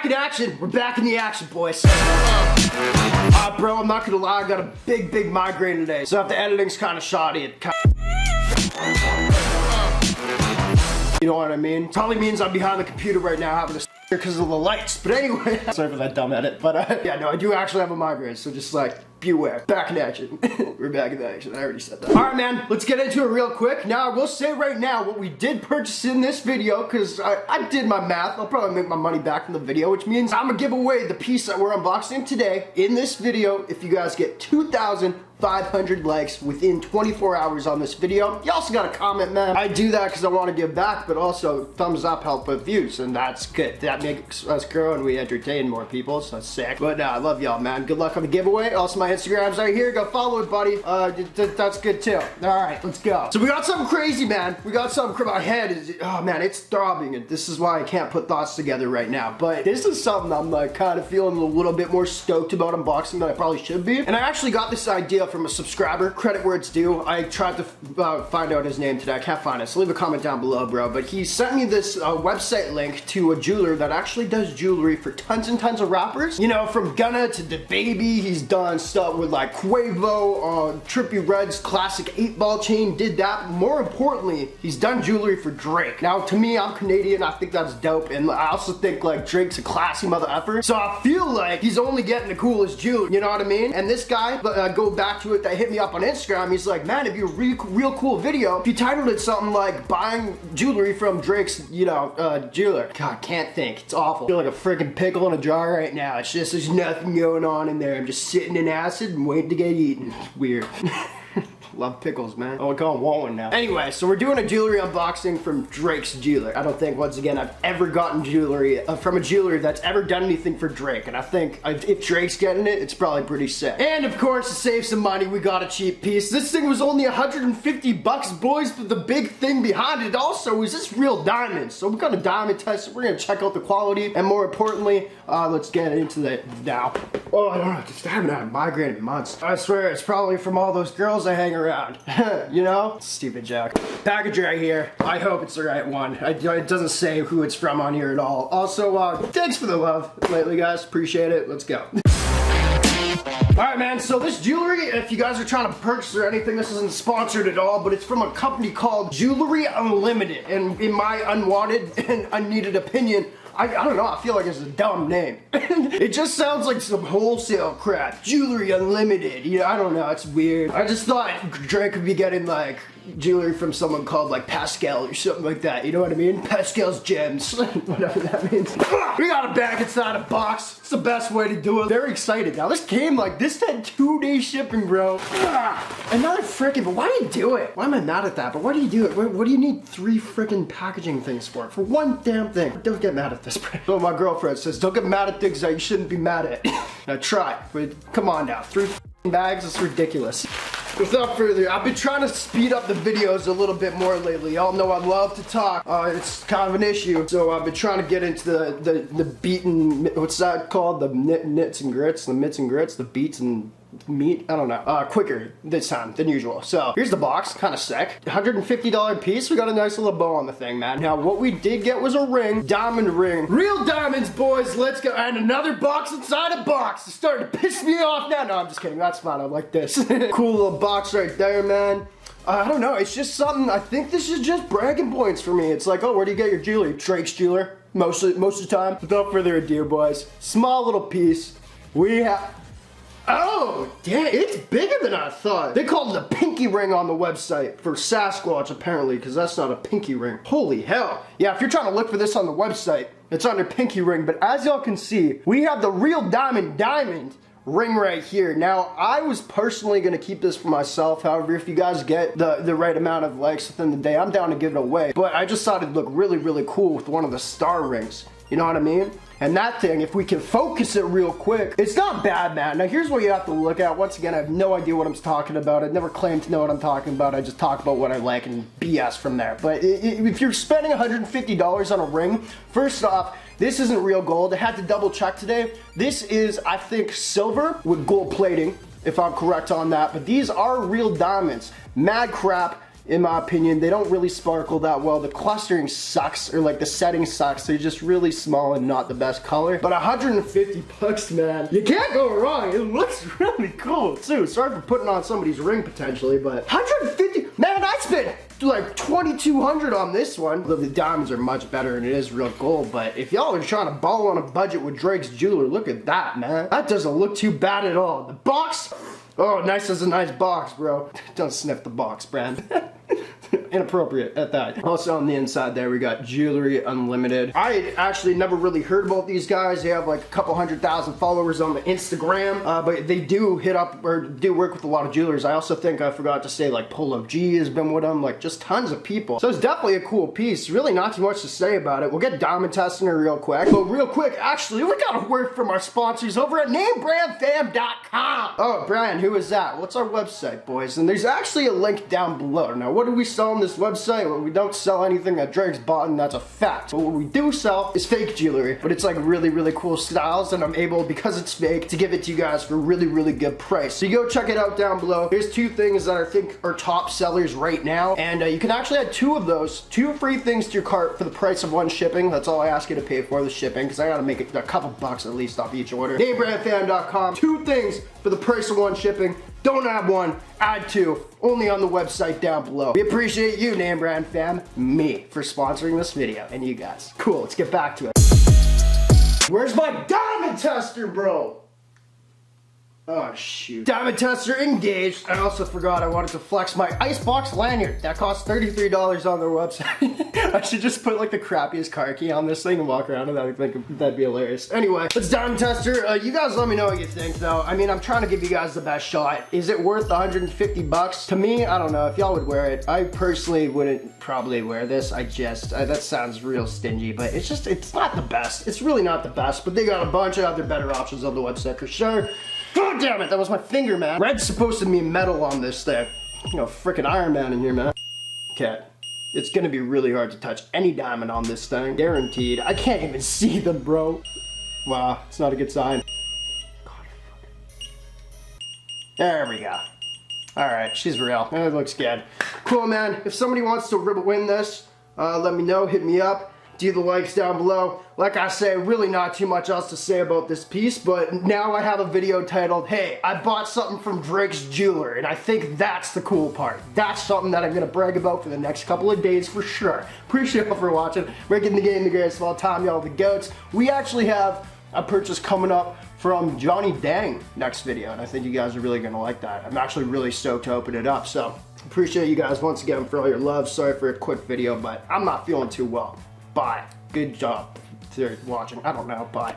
in action. We're back in the action, boys. Bro, I'm not gonna lie, I got a big migraine today. So if the editing's kind of shoddy, you know what I mean? Probably means I'm behind the computer right now having to because of the lights. But anyway, sorry for that dumb edit. But yeah, no, I do actually have a migraine, so just like beware. Back in action. We're back in action. I already said that. All right, man, let's get into it real quick. Now, I will say right now what we did purchase in this video, because I did my math. I'll probably make my money back in the video, which means I'm gonna give away the piece that we're unboxing today in this video if you guys get 2,500 likes within 24 hours on this video. You also gotta comment, man. I do that because I want to give back, but also thumbs up help with views, and that's good. That makes us grow and we entertain more people, so that's sick. But I love y'all, man. Good luck on the giveaway. Also, my Instagram's right here. Go follow it, buddy. That's good too. All right, let's go. So we got something crazy, man. We got something. My head is, oh man, it's throbbing, and this is why I can't put thoughts together right now. But this is something I'm like kind of feeling a little bit more stoked about unboxing than I probably should be. And I actually got this idea from a subscriber. Credit where it's due. I tried to find out his name today. I can't find it, so leave a comment down below, bro. But he sent me this website link to a jeweler that actually does jewelry for tons and tons of rappers. You know, from Gunna to dababy. He's done stuff with like Quavo, Trippie Redd's classic 8-ball chain, did that. More importantly, he's done jewelry for Drake. Now, to me, I'm Canadian. I think that's dope, and I also think like Drake's a classy mother effer. So I feel like he's only getting the coolest jewelry. You know what I mean? And this guy, go back to it, that hit me up on Instagram. He's like, man, it'd be a real cool video if you titled it something like buying jewelry from Drake's, you know, jeweler. God, can't think. It's awful. I feel like a freaking pickle in a jar right now. It's just, there's nothing going on in there. I'm just sitting in acid and waiting to get eaten. It's weird. Love pickles, man. Oh, I call him Wallen now. Anyway, so we're doing a jewelry unboxing from Drake's jeweler. I don't think, once again, I've ever gotten jewelry from a jeweler that's ever done anything for Drake. And I think if Drake's getting it, it's probably pretty sick. And of course, to save some money, we got a cheap piece. This thing was only 150 bucks, boys, but the big thing behind it also is this real diamond. So we got a diamond test. We're gonna check out the quality. And more importantly, let's get into that now. Oh, I don't know, just haven't had a migraine in months. I swear, it's probably from all those girls I hang around. You know? Stupid joke. Package right here. I hope it's the right one. It doesn't say who it's from on here at all. Also, thanks for the love lately, guys. Appreciate it. Let's go. Alright, man, so this jewelry, if you guys are trying to purchase or anything, this isn't sponsored at all, but it's from a company called Jewelry Unlimited. And in my unwanted and unneeded opinion, I don't know, I feel like it's a dumb name. It just sounds like some wholesale crap. Jewelry Unlimited. You know, I don't know, it's weird. I just thought Drake could be getting like jewelry from someone called like Pascal or something like that. You know what I mean? Pascal's Gems. Whatever that means. We got a bag inside a box. It's the best way to do it. Very excited. Now this came like, this had 2-day shipping, bro. Another frickin', but why do you do it? Why am I mad at that? But why do you do it? What do you need 3 frickin' packaging things for? For one damn thing. Don't get mad at this. So my girlfriend says, don't get mad at things that you shouldn't be mad at. Now try, but come on now. 3 bags, it's ridiculous. Without further, I've been trying to speed up the videos a little bit more lately. Y'all know I love to talk. It's kind of an issue. So I've been trying to get into the beaten, what's that called? The mitts and grits, the beats and meat, I don't know, quicker this time than usual. So here's the box, kind of sick. $150 piece. We got a nice little bow on the thing, man. Now what we did get was a ring, diamond ring, real diamonds, boys. Let's go. And another box inside a box. It's starting to piss me off now. No, I'm just kidding. That's fine. I like this. Cool little box right there, man. I don't know. It's just something. I think this is just bragging points for me. It's like, oh, where do you get your jewelry? Drake's jeweler. Most of the time. Without further ado, boys, small little piece. We have. Oh, damn, it's bigger than I thought. They called it a pinky ring on the website for Sasquatch, apparently, because that's not a pinky ring. Holy hell. Yeah, if you're trying to look for this on the website, it's under pinky ring, but as y'all can see, we have the real diamond ring right here. Now, I was personally gonna keep this for myself. However, if you guys get the right amount of likes within the day, I'm down to give it away. But I just thought it'd look really, really cool with one of the star rings. You know what I mean? And that thing, if we can focus it real quick, it's not bad, man. Now here's what you have to look at. Once again, I have no idea what I'm talking about. I never claimed to know what I'm talking about. I just talk about what I like and BS from there. But if you're spending $150 on a ring, first off, this isn't real gold. I had to double check today. This is, I think, silver with gold plating, if I'm correct on that. But these are real diamonds. Mad crap. in my opinion. They don't really sparkle that well. The clustering sucks, or like the setting sucks. They're just really small and not the best color. But 150 bucks, man. You can't go wrong. It looks really cool too. Sorry for putting on somebody's ring potentially, but 150, man, I spent like 2,200 on this one. The diamonds are much better and it is real gold, but if y'all are trying to ball on a budget with Drake's jeweler, look at that, man. That doesn't look too bad at all. The box, oh, nice as a nice box, bro. Don't sniff the box, brand. Inappropriate at that. Also on the inside there we got Jewelry Unlimited. I actually never really heard about these guys. They have like a couple 100,000 followers on the Instagram, but they do hit up or do work with a lot of jewelers. I also think I forgot to say like Polo G has been with them, like just tons of people. So it's definitely a cool piece. Really not too much to say about it. We'll get diamond testing it real quick. But real quick, actually, we got a word from our sponsors over at NameBranFam.com. Oh, Brian, who is that? What's our website, boys? And there's actually a link down below. Now, what do we sell on this website? Well, we don't sell anything that Drake's bought, and that's a fact. But what we do sell is fake jewelry, but it's like really, really cool styles, and I'm able, because it's fake, to give it to you guys for a really, really good price. So you go check it out down below. There's two things that I think are top sellers right now, and you can actually add two of those, 2 free things to your cart for the price of 1 shipping. That's all I ask you to pay for, the shipping, because I gotta make it a couple bucks at least off each order. NameBranFam.com, 2 things for the price of 1 shipping. Don't add 1, add 2, only on the website down below. We appreciate you, NameBran fam, me, for sponsoring this video, and you guys. Cool, let's get back to it. Where's my diamond tester, bro? Oh, shoot. Diamond tester engaged. I also forgot I wanted to flex my icebox lanyard. That costs $33 on their website. I should just put like the crappiest car key on this thing and walk around and that'd be hilarious. Anyway, let's diamond tester. You guys let me know what you think though. I mean, I'm trying to give you guys the best shot. Is it worth 150 bucks? To me, I don't know if y'all would wear it. I personally wouldn't probably wear this. That sounds real stingy, but it's not the best. It's really not the best, but they got a bunch of other better options on the website for sure. God damn it, that was my finger, man. Red's supposed to be metal on this thing. You know, frickin' Iron Man in here, man. Okay. It's gonna be really hard to touch any diamond on this thing. Guaranteed. I can't even see them, bro. Wow, it's not a good sign. There we go. Alright, she's real. It looks good. Cool, man. If somebody wants to win this, let me know. Hit me up. Do the likes down below. Like I say, really not too much else to say about this piece, but now I have a video titled, hey, I bought something from Drake's jeweler, and I think that's the cool part. That's something that I'm gonna brag about for the next couple of days for sure. Appreciate y'all for watching. Breaking the game, the greatest of all time, y'all the goats. We actually have a purchase coming up from Johnny Dang next video, and I think you guys are really gonna like that. I'm actually really stoked to open it up, so appreciate you guys once again for all your love. Sorry for a quick video, but I'm not feeling too well. Bye. Good job for watching. I don't know. Bye.